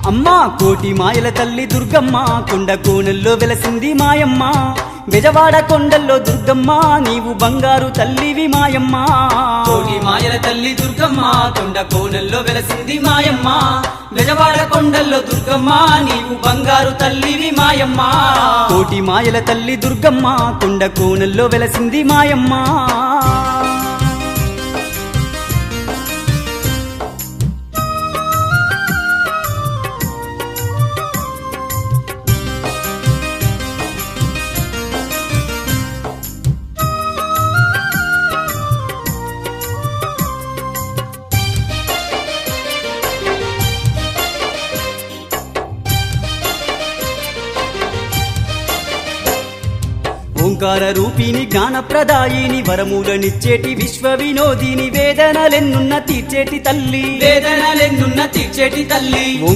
అమ్మా కోటి మాయల తల్లి దుర్గమ్మ కొండ కోనల్లో వెలసింది మాయమ్మ బెజవాడ కొండల్లో దుర్గమ్మ నీవు బంగారు తల్లివి మాయమ్మ కోటి మాయల తల్లి దుర్గమ్మ కొండ కోనల్లో వెలసింది మాయమ్మ బెజవాడ కొండల్లో దుర్గమ్మ నీవు బంగారు తల్లివి మాయమ్మ కోటి మాయల తల్లి దుర్గమ్మ కొండ కోనల్లో వెలసింది మాయమ్మ ఓంకార రూపిణి జ్ఞానప్రదాయిని వరములనిచ్చేటి విశ్వ వినోదిని వేదనలెన్నున్న తీర్చేటి తల్లి వేదనలెన్నున్న తీర్చేటి తల్లి